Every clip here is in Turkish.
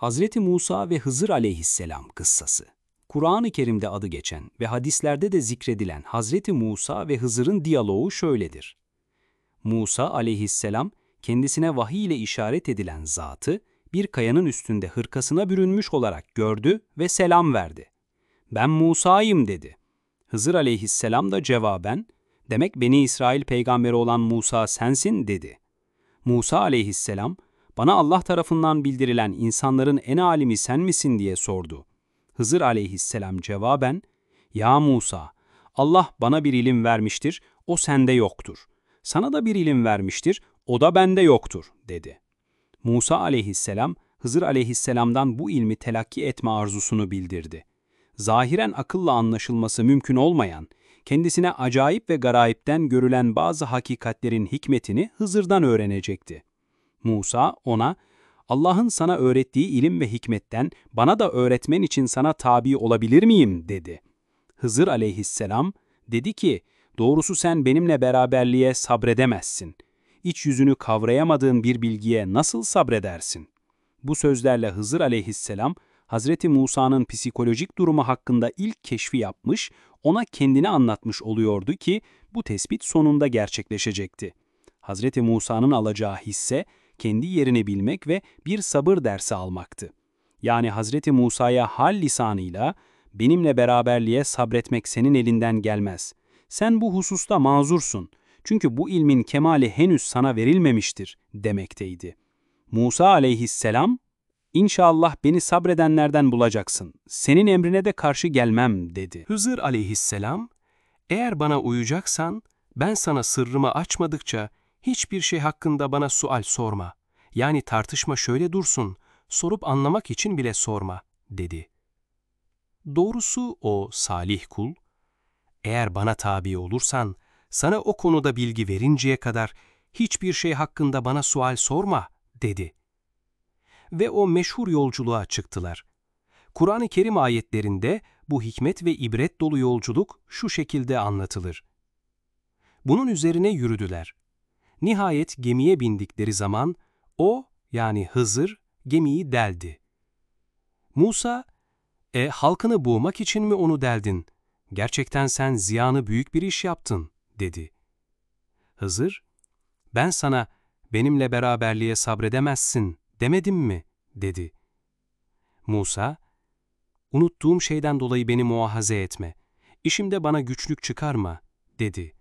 Hazreti Musa ve Hızır aleyhisselam kıssası. Kur'an-ı Kerim'de adı geçen ve hadislerde de zikredilen Hazreti Musa ve Hızır'ın diyaloğu şöyledir. Musa aleyhisselam kendisine vahiy ile işaret edilen zatı bir kayanın üstünde hırkasına bürünmüş olarak gördü ve selam verdi. "Ben Musa'yım," dedi. Hızır aleyhisselam da cevaben, "Demek Beni İsrail peygamberi olan Musa sensin," dedi. Musa aleyhisselam, "Bana Allah tarafından bildirilen insanların en alimi sen misin?" diye sordu. Hızır aleyhisselam cevaben, "Ya Musa, Allah bana bir ilim vermiştir, o sende yoktur. Sana da bir ilim vermiştir, o da bende yoktur," dedi. Musa aleyhisselam, Hızır aleyhisselamdan bu ilmi telakki etme arzusunu bildirdi. Zahiren akılla anlaşılması mümkün olmayan, kendisine acayip ve garayipten görülen bazı hakikatlerin hikmetini Hızır'dan öğrenecekti. Musa ona, "Allah'ın sana öğrettiği ilim ve hikmetten bana da öğretmen için sana tabi olabilir miyim?" dedi. Hızır aleyhisselam dedi ki, "Doğrusu sen benimle beraberliğe sabredemezsin. İç yüzünü kavrayamadığın bir bilgiye nasıl sabredersin?" Bu sözlerle Hızır aleyhisselam, Hazreti Musa'nın psikolojik durumu hakkında ilk keşfi yapmış, ona kendini anlatmış oluyordu ki bu tespit sonunda gerçekleşecekti. Hazreti Musa'nın alacağı hisse, kendi yerini bilmek ve bir sabır dersi almaktı. Yani Hazreti Musa'ya hal lisanıyla, "Benimle beraberliğe sabretmek senin elinden gelmez. Sen bu hususta mazursun. Çünkü bu ilmin kemali henüz sana verilmemiştir," demekteydi. Musa aleyhisselam, "İnşallah beni sabredenlerden bulacaksın. Senin emrine de karşı gelmem," dedi. Hızır aleyhisselam, "Eğer bana uyacaksan, ben sana sırrımı açmadıkça hiçbir şey hakkında bana sual sorma. Yani tartışma şöyle dursun, sorup anlamak için bile sorma," dedi. Doğrusu o salih kul, "Eğer bana tabi olursan, sana o konuda bilgi verinceye kadar hiçbir şey hakkında bana sual sorma," dedi. Ve o meşhur yolculuğa çıktılar. Kur'an-ı Kerim ayetlerinde bu hikmet ve ibret dolu yolculuk şu şekilde anlatılır. Bunun üzerine yürüdüler. Nihayet gemiye bindikleri zaman o, yani Hızır, gemiyi deldi. Musa, "Halkını boğmak için mi onu deldin? Gerçekten sen ziyanı büyük bir iş yaptın," dedi. Hızır, "Ben sana benimle beraberliğe sabredemezsin demedim mi?" dedi. Musa, "Unuttuğum şeyden dolayı beni muahaze etme. İşimde bana güçlük çıkarma," dedi.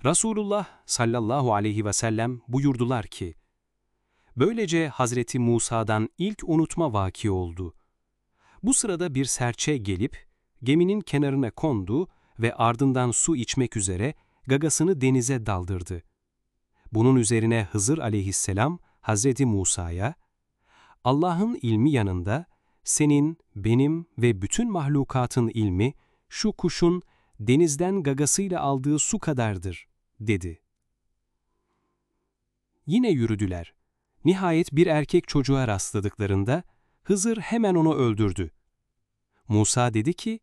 Resulullah sallallahu aleyhi ve sellem buyurdular ki, böylece Hazreti Musa'dan ilk unutma vaki oldu. Bu sırada bir serçe gelip geminin kenarına kondu ve ardından su içmek üzere gagasını denize daldırdı. Bunun üzerine Hızır aleyhisselam Hazreti Musa'ya, "Allah'ın ilmi yanında senin, benim ve bütün mahlukatın ilmi şu kuşun denizden gagasıyla aldığı su kadardır," dedi. Yine yürüdüler. Nihayet bir erkek çocuğa rastladıklarında Hızır hemen onu öldürdü. Musa dedi ki,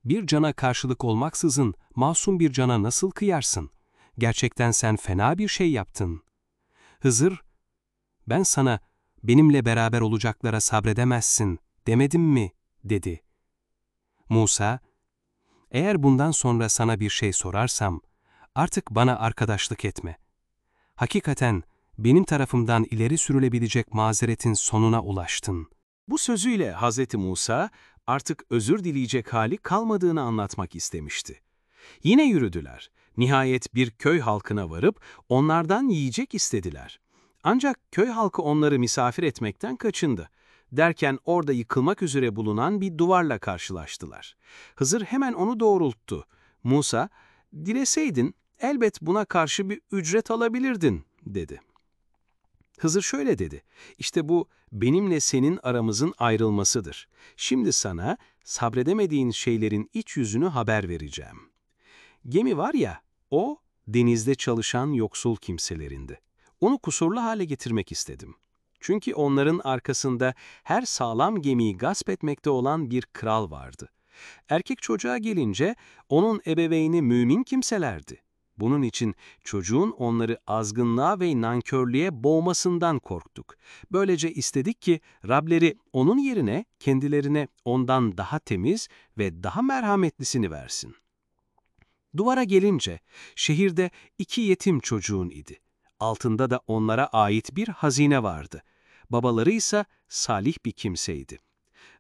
"Bir cana karşılık olmaksızın masum bir cana nasıl kıyarsın? Gerçekten sen fena bir şey yaptın." Hızır, "Ben sana benimle beraber olacaklara sabredemezsin demedim mi?" dedi. Musa, "Eğer bundan sonra sana bir şey sorarsam, artık bana arkadaşlık etme. Hakikaten benim tarafımdan ileri sürülebilecek mazeretin sonuna ulaştın." Bu sözüyle Hz. Musa artık özür dileyecek hali kalmadığını anlatmak istemişti. Yine yürüdüler. Nihayet bir köy halkına varıp onlardan yiyecek istediler. Ancak köy halkı onları misafir etmekten kaçındı. Derken orada yıkılmak üzere bulunan bir duvarla karşılaştılar. Hızır hemen onu doğrulttu. Musa, "Dileseydin elbet buna karşı bir ücret alabilirdin," dedi. Hızır şöyle dedi, "İşte bu benimle senin aramızın ayrılmasıdır. Şimdi sana sabredemediğin şeylerin iç yüzünü haber vereceğim. Gemi var ya, o denizde çalışan yoksul kimselerindi. Onu kusurlu hale getirmek istedim. Çünkü onların arkasında her sağlam gemiyi gasp etmekte olan bir kral vardı. Erkek çocuğa gelince onun ebeveyni mümin kimselerdi. Bunun için çocuğun onları azgınlığa ve nankörlüğe boğmasından korktuk. Böylece istedik ki Rableri onun yerine kendilerine ondan daha temiz ve daha merhametlisini versin. Duvara gelince şehirde 2 yetim çocuğun idi. Altında da onlara ait bir hazine vardı. Babaları ise salih bir kimseydi.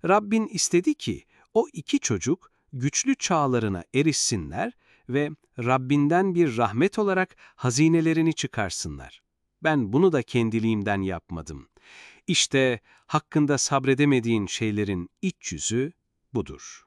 Rabbin istedi ki o 2 çocuk güçlü çağlarına erişsinler ve Rabbinden bir rahmet olarak hazinelerini çıkarsınlar. Ben bunu da kendiliğimden yapmadım. İşte hakkında sabredemediğin şeylerin iç yüzü budur.